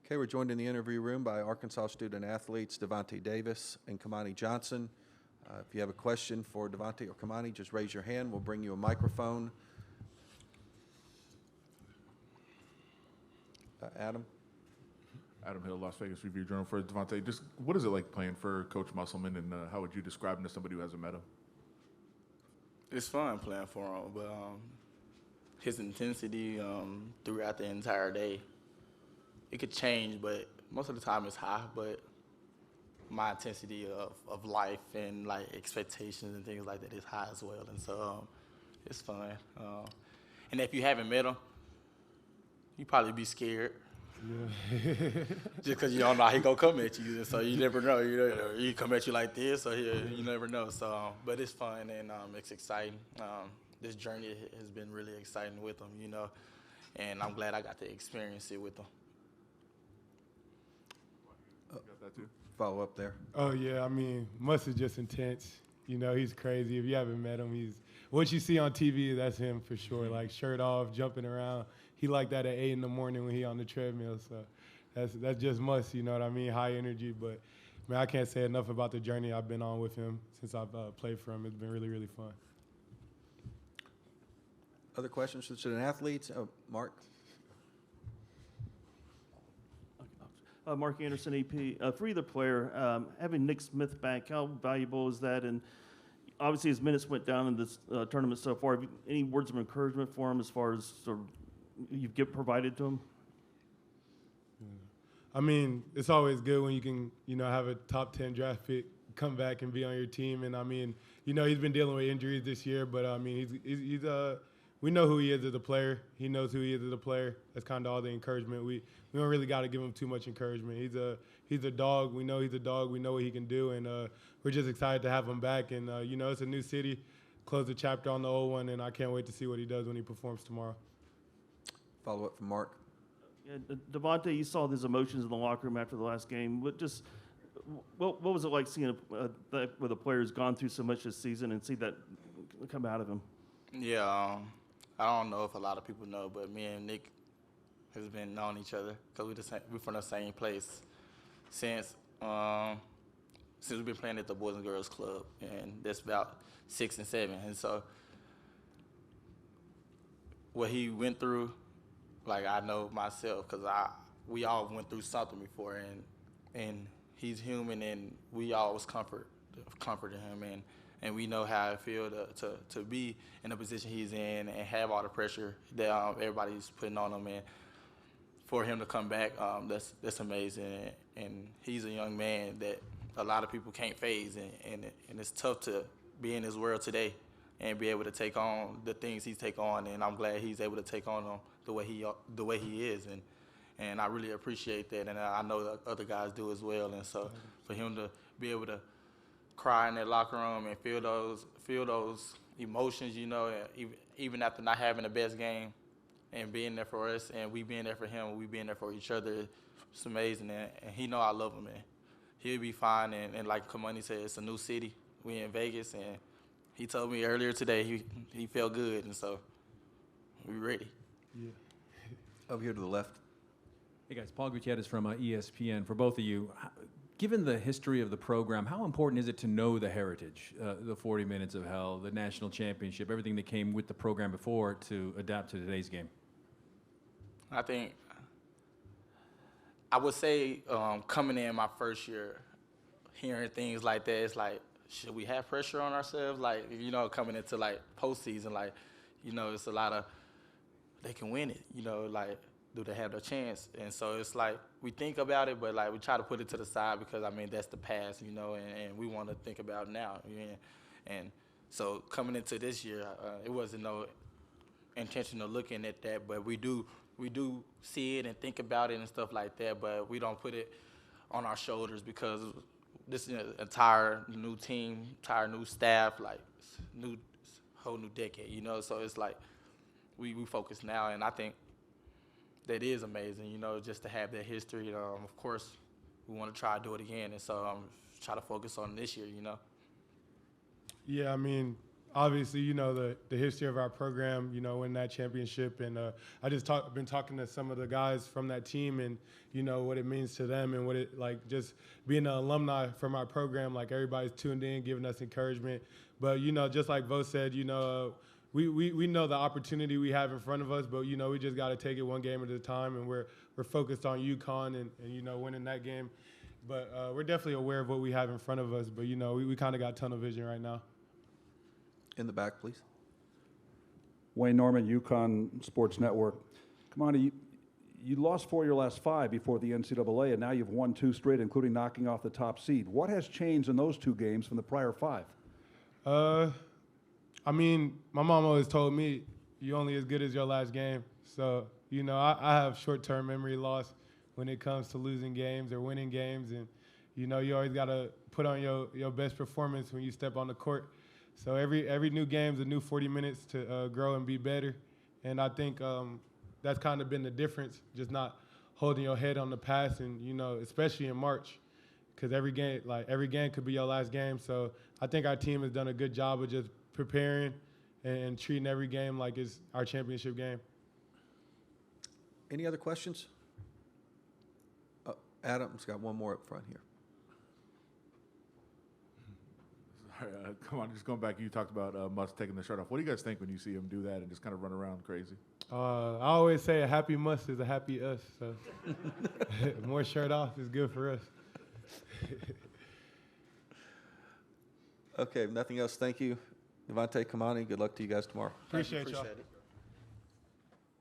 Okay, we're joined in the interview room by Arkansas student athletes Devontae Davis and Kamani Johnson. If you have a question for Devontae or Kamani, just raise your hand. We'll bring you a microphone. Adam? Adam Hill, Las Vegas Review-Journal. For Devontae, just what is it like playing for Coach Musselman, and how would you describe him to somebody who hasn't met him? It's fun playing for him, but his intensity throughout the entire day, it could change, but most of the time it's high. But my intensity of life and like expectations and things like that is high as well, and so it's fun. And if you haven't met him, you probably be scared. Yeah. Just because you don't know how he gonna come at you, so you never know. He come at you like this, or you never know. So, but it's fun and it's exciting. This journey has been really exciting with him, and I'm glad I got to experience it with him. Got that too? Follow up there. Oh yeah, I mean, Muss is just intense. He's crazy. If you haven't met him, what you see on TV, that's him for sure. Like shirt off, jumping around. He like that at 8 in the morning when he on the treadmill. So that's just Muss, you know what I mean? High energy. But man, I can't say enough about the journey I've been on with him since I've played for him. It's been really, really fun. Other questions for student athletes? Oh, Mark? Mark Anderson, AP. For either player, having Nick Smith back, how valuable is that? And obviously his minutes went down in this tournament so far. Have you, any words of encouragement for him as far as sort of you've provided to him? I mean, it's always good when you can, have a top 10 draft pick come back and be on your team. And I mean, he's been dealing with injuries this year, but I mean, he's we know who he is as a player. He knows who he is as a player. That's kind of all the encouragement. We don't really got to give him too much encouragement. He's a dog. We know he's a dog. We know what he can do, and we're just excited to have him back. And it's a new city. Close the chapter on the old one, and I can't wait to see what he does when he performs tomorrow. Follow up from Mark. Yeah, Devontae, you saw his emotions in the locker room after the last game. What was it like seeing where the player's gone through so much this season and see that come out of him? Yeah, I don't know if a lot of people know, but me and Nick has been knowing each other because we're from the same place since we've been playing at the Boys and Girls Club, and that's about 6 and 7. And so what he went through, like I know myself, because we all went through something before, and he's human, and we always comforted him, and we know how it feels to be in the position he's in and have all the pressure that everybody's putting on him, and for him to come back, that's amazing, and he's a young man that a lot of people can't phase, and it's tough to be in this world today and be able to take on the things he's taken on, and I'm glad he's able to take on them the way he is, and I really appreciate that, and I know the other guys do as well, and so for him to be able to cry in that locker room and feel those emotions, even after not having the best game, and being there for us, and we being there for him, and we being there for each other, it's amazing, and he know I love him, and he'll be fine, and like Kamani said, it's a new city. We in Vegas, and he told me earlier today he felt good, and so we ready. Yeah. Over here to the left. Hey guys, Paul Gutierrez from ESPN. For both of you, given the history of the program, how important is it to know the heritage, the 40 Minutes of Hell, the national championship, everything that came with the program before to adapt to today's game? I think I would say coming in my first year, hearing things like that, it's like, should we have pressure on ourselves? Like, coming into like postseason, like, it's a lot of, they can win it, like, do they have the chance? And so it's like, we think about it, but like, we try to put it to the side because, I mean, that's the past, and we want to think about now. And so coming into this year, it wasn't no intentional looking at that, but we do see it and think about it and stuff like that, but we don't put it on our shoulders because this is an entire new team, entire new staff, like whole new decade, So it's like we focus now, and I think that is amazing, just to have that history. Of course, we want to try to do it again, and so try to focus on this year, Yeah, I mean, obviously, you know, the history of our program, you know, win that championship. And I just been talking to some of the guys from that team and, you know, what it means to them and what it, like, just being an alumni from our program, like, everybody's tuned in, giving us encouragement. But, you know, just like Vo said, you know, we know the opportunity we have in front of us, but, you know, we just got to take it one game at a time, and we're focused on UConn and, you know, winning that game. But we're definitely aware of what we have in front of us, but, you know, we kind of got tunnel vision right now. In the back, please. Wayne Norman, UConn Sports Network. Kamani, you lost 4 of your last 5 before the NCAA, and now you've won 2 straight, including knocking off the top seed. What has changed in those 2 games from the prior 5? I mean, my mom always told me, you're only as good as your last game. So, you know, I have short-term memory loss when it comes to losing games or winning games. And, you know, you always got to put on your best performance when you step on the court. So every new game's a new 40 minutes to grow and be better. And I think that's kind of been the difference, just not holding your head on the past, and, you know, especially in March, because every game could be your last game. So I think our team has done a good job of just preparing and treating every game like it's our championship game. Any other questions? Adam's got one more up front here. Come on, just going back, you talked about Musk taking the shirt off. What do you guys think when you see him do that and just kind of run around crazy? I always say a happy Musk is a happy us. So more shirt off is good for us. Okay, if nothing else, thank you. Devontae, Kamani, good luck to you guys tomorrow. Appreciate y'all. Appreciate it.